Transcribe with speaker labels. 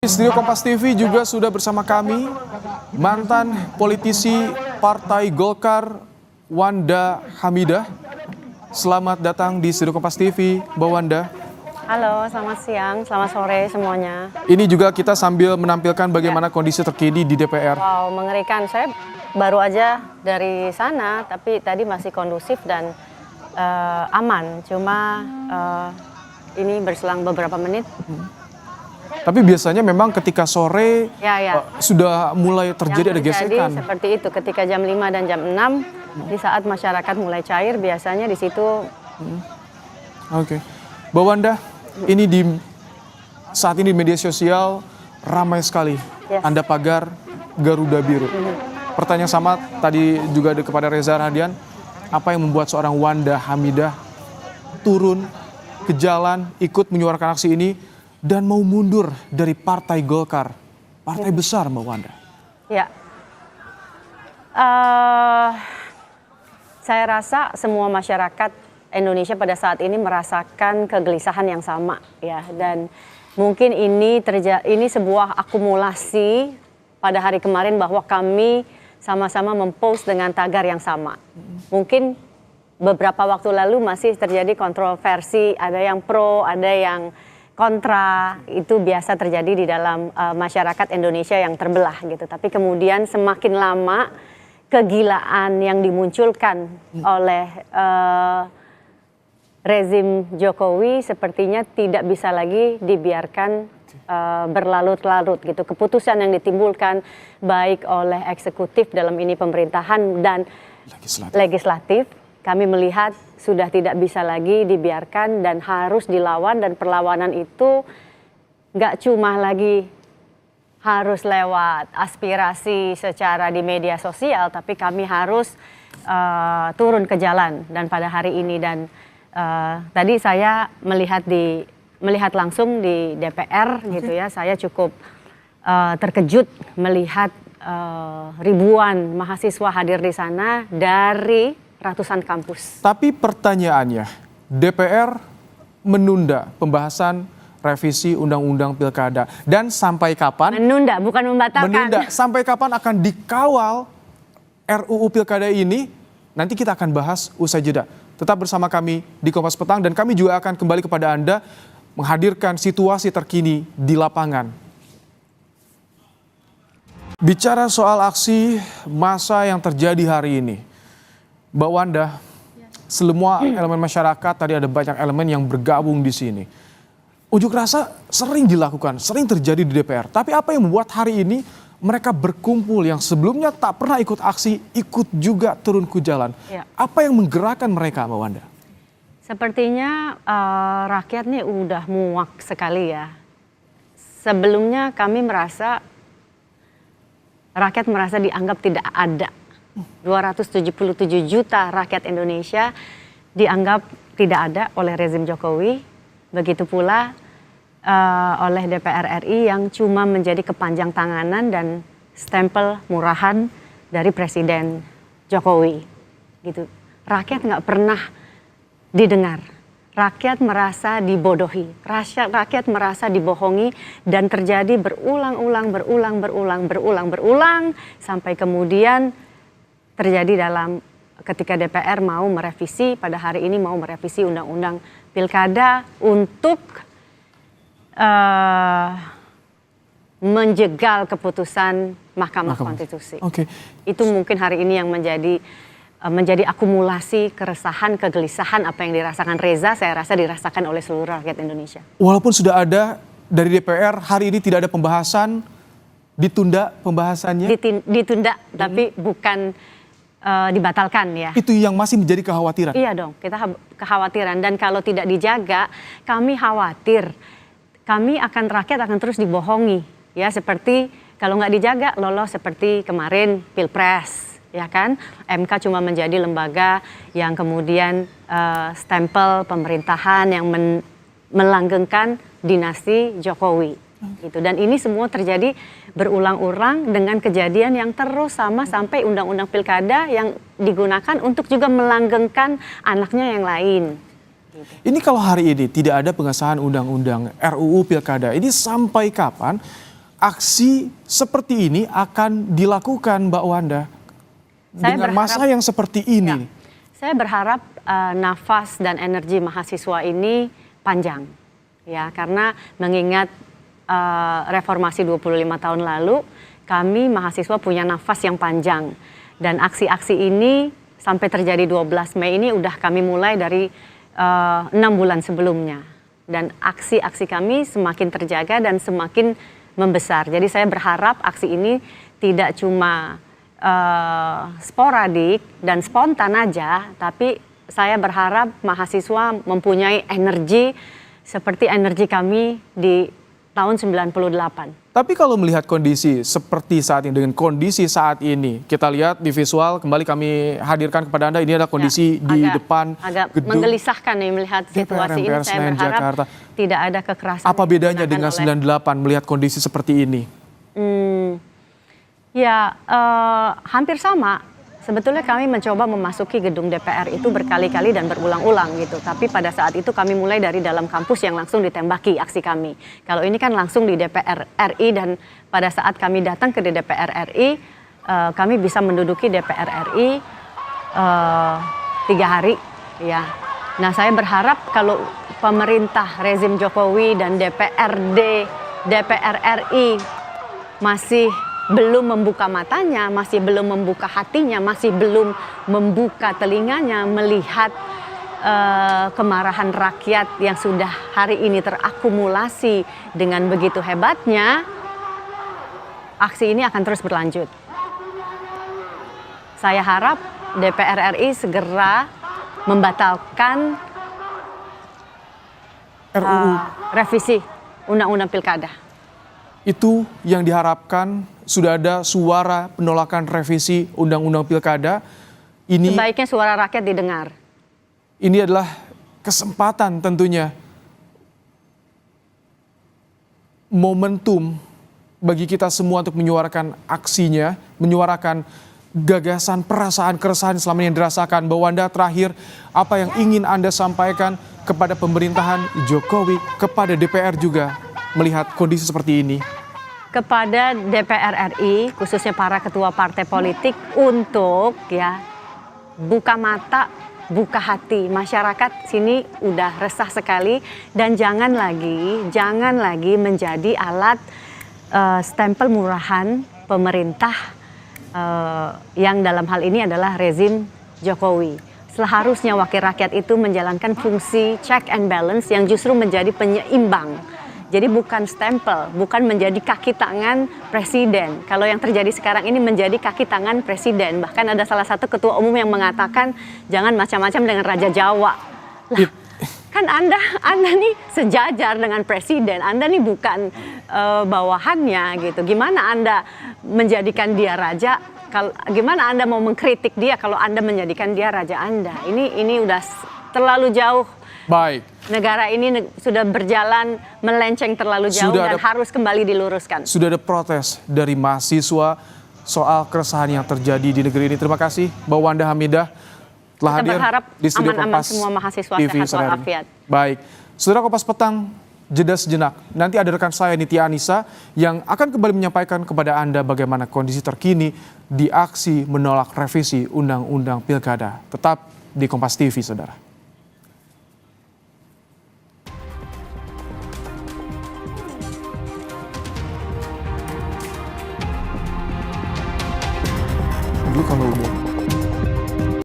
Speaker 1: Studio Kompas TV juga sudah bersama kami mantan politisi Partai Golkar Wanda Hamidah. Selamat datang di Studio Kompas TV, Mbak Wanda.
Speaker 2: Halo, selamat siang, selamat sore semuanya.
Speaker 1: Ini juga kita sambil menampilkan bagaimana kondisi terkini di DPR.
Speaker 2: Wow, mengerikan. Saya baru aja dari sana, tapi tadi masih kondusif dan aman. Cuma ini berselang beberapa menit.
Speaker 1: Tapi biasanya memang ketika sore sudah mulai terjadi ada gesekan.
Speaker 2: Seperti itu, ketika jam 5 dan jam 6, di saat masyarakat mulai cair, biasanya di situ.
Speaker 1: Oke. Mbak Wanda, ini saat ini di media sosial ramai sekali. Anda pagar Garuda Biru. Pertanyaan sama tadi juga kepada Reza Radian, apa yang membuat seorang Wanda Hamidah turun ke jalan, ikut menyuarakan aksi ini, dan mau mundur dari Partai Golkar, partai besar, Mbak Wanda?
Speaker 2: Ya, saya rasa semua masyarakat Indonesia pada saat ini merasakan kegelisahan yang sama, ya, dan mungkin ini sebuah akumulasi pada hari kemarin bahwa kami sama-sama mempost dengan tagar yang sama. Mungkin beberapa waktu lalu masih terjadi kontroversi, ada yang pro, ada yang kontra, itu biasa terjadi di dalam masyarakat Indonesia yang terbelah gitu. Tapi kemudian semakin lama kegilaan yang dimunculkan oleh rezim Jokowi sepertinya tidak bisa lagi dibiarkan berlarut-larut gitu. Keputusan yang ditimbulkan baik oleh eksekutif dalam ini pemerintahan dan legislatif, kami melihat sudah tidak bisa lagi dibiarkan dan harus dilawan, dan perlawanan itu nggak cuma lagi harus lewat aspirasi secara di media sosial, tapi kami harus turun ke jalan. Dan pada hari ini tadi saya melihat langsung di DPR gitu ya, saya cukup terkejut melihat ribuan mahasiswa hadir di sana dari ratusan kampus.
Speaker 1: Tapi pertanyaannya, DPR menunda pembahasan revisi Undang-Undang Pilkada, dan sampai kapan?
Speaker 2: Menunda, bukan membatalkan.
Speaker 1: Menunda. Sampai kapan akan dikawal RUU Pilkada ini? Nanti kita akan bahas usai jeda. Tetap bersama kami di Kompas Petang, dan kami juga akan kembali kepada Anda menghadirkan situasi terkini di lapangan. Bicara soal aksi massa yang terjadi hari ini, Mbak Wanda, semua elemen masyarakat, tadi ada banyak elemen yang bergabung di sini. Unjuk rasa sering dilakukan, sering terjadi di DPR. Tapi apa yang membuat hari ini mereka berkumpul yang sebelumnya tak pernah ikut aksi, ikut juga turun ke jalan? Apa yang menggerakkan mereka, Mbak Wanda?
Speaker 2: Sepertinya rakyat nih udah muak sekali ya. Sebelumnya kami merasa, rakyat merasa dianggap tidak ada. 277 juta rakyat Indonesia dianggap tidak ada oleh rezim Jokowi. Begitu pula oleh DPR RI yang cuma menjadi kepanjang tanganan dan stempel murahan dari Presiden Jokowi. Gitu. Rakyat nggak pernah didengar. Rakyat merasa dibodohi. Rakyat merasa dibohongi, dan terjadi berulang-ulang sampai kemudian terjadi ketika DPR mau merevisi, pada hari ini mau merevisi Undang-Undang Pilkada untuk menjegal keputusan Mahkamah Konstitusi. Itu mungkin hari ini yang menjadi akumulasi keresahan, kegelisahan apa yang dirasakan Reza, saya rasa dirasakan oleh seluruh rakyat Indonesia.
Speaker 1: Walaupun sudah ada dari DPR, hari ini tidak ada pembahasan, ditunda pembahasannya?
Speaker 2: Ditunda, tapi bukan dibatalkan ya. Itu
Speaker 1: yang masih menjadi kekhawatiran?
Speaker 2: Iya dong, kita kekhawatiran, dan kalau tidak dijaga kami khawatir rakyat akan terus dibohongi ya, seperti kalau nggak dijaga lolos seperti kemarin Pilpres ya kan, MK cuma menjadi lembaga yang kemudian stempel pemerintahan yang melanggengkan dinasti Jokowi. Gitu. Dan ini semua terjadi berulang-ulang dengan kejadian yang terus sama sampai Undang-Undang Pilkada yang digunakan untuk juga melanggengkan anaknya yang lain.
Speaker 1: Ini kalau hari ini tidak ada pengesahan undang-undang RUU Pilkada, ini sampai kapan aksi seperti ini akan dilakukan Mbak Wanda dengan masa yang seperti ini?
Speaker 2: Saya berharap nafas dan energi mahasiswa ini panjang, ya, karena mengingat reformasi 25 tahun lalu, kami mahasiswa punya nafas yang panjang, dan aksi-aksi ini sampai terjadi 12 Mei ini udah kami mulai dari 6 bulan sebelumnya, dan aksi-aksi kami semakin terjaga dan semakin membesar. Jadi saya berharap aksi ini tidak cuma sporadik dan spontan aja, tapi saya berharap mahasiswa mempunyai energi seperti energi kami di tahun 98.
Speaker 1: Tapi kalau melihat kondisi seperti saat ini, dengan kondisi saat ini, kita lihat di visual, kembali kami hadirkan kepada Anda, ini adalah kondisi di depan
Speaker 2: agak
Speaker 1: gedung
Speaker 2: menggelisahkan nih melihat situasi ini. Saya berharap
Speaker 1: Jakarta.
Speaker 2: tidak ada kekerasan.
Speaker 1: Apa bedanya dengan 98 melihat kondisi seperti ini?
Speaker 2: Ya, hampir sama. Sebetulnya kami mencoba memasuki gedung DPR itu berkali-kali dan berulang-ulang gitu. Tapi pada saat itu kami mulai dari dalam kampus yang langsung ditembaki aksi kami. Kalau ini kan langsung di DPR RI, dan pada saat kami datang ke DPR RI, kami bisa menduduki DPR RI 3 hari. Ya. Nah, saya berharap kalau pemerintah rezim Jokowi dan DPR RI masih belum membuka matanya, masih belum membuka hatinya, masih belum membuka telinganya melihat kemarahan rakyat yang sudah hari ini terakumulasi dengan begitu hebatnya, aksi ini akan terus berlanjut. Saya harap DPR RI segera membatalkan
Speaker 1: RUU
Speaker 2: revisi Undang-Undang Pilkada.
Speaker 1: Itu yang diharapkan. Sudah ada suara penolakan revisi Undang-Undang Pilkada. Ini
Speaker 2: sebaiknya suara rakyat didengar.
Speaker 1: Ini adalah kesempatan tentunya, momentum bagi kita semua untuk menyuarakan aksinya, menyuarakan gagasan, perasaan, keresahan selama ini yang dirasakan. Mbak Wanda, terakhir, apa yang ingin Anda sampaikan kepada pemerintahan Jokowi, kepada DPR juga melihat kondisi seperti ini?
Speaker 2: Kepada DPR RI, khususnya para ketua partai politik, untuk ya buka mata, buka hati. Masyarakat sini udah resah sekali, dan jangan lagi menjadi alat stempel murahan pemerintah yang dalam hal ini adalah rezim Jokowi. Seharusnya wakil rakyat itu menjalankan fungsi check and balance yang justru menjadi penyeimbang. Jadi bukan stempel, bukan menjadi kaki tangan presiden. Kalau yang terjadi sekarang ini menjadi kaki tangan presiden. Bahkan ada salah satu ketua umum yang mengatakan jangan macam-macam dengan Raja Jawa. Lah, kan Anda nih sejajar dengan presiden, Anda nih bukan bawahannya gitu. Gimana Anda menjadikan dia raja? Gimana Anda mau mengkritik dia kalau Anda menjadikan dia raja Anda? Ini udah terlalu jauh.
Speaker 1: Baik.
Speaker 2: Negara ini sudah berjalan melenceng terlalu jauh dan harus kembali diluruskan.
Speaker 1: Sudah ada protes dari mahasiswa soal keresahan yang terjadi di negeri ini. Terima kasih Mbak Wanda Hamidah telah hadir di studio Kompas
Speaker 2: semua mahasiswa
Speaker 1: TV
Speaker 2: sehat walafiat.
Speaker 1: Baik, Saudara Kompas Petang, jeda sejenak. Nanti ada rekan saya Nitya Anissa yang akan kembali menyampaikan kepada Anda bagaimana kondisi terkini di aksi menolak revisi Undang-Undang Pilkada. Tetap di Kompas TV, Saudara. Dulu kalau udah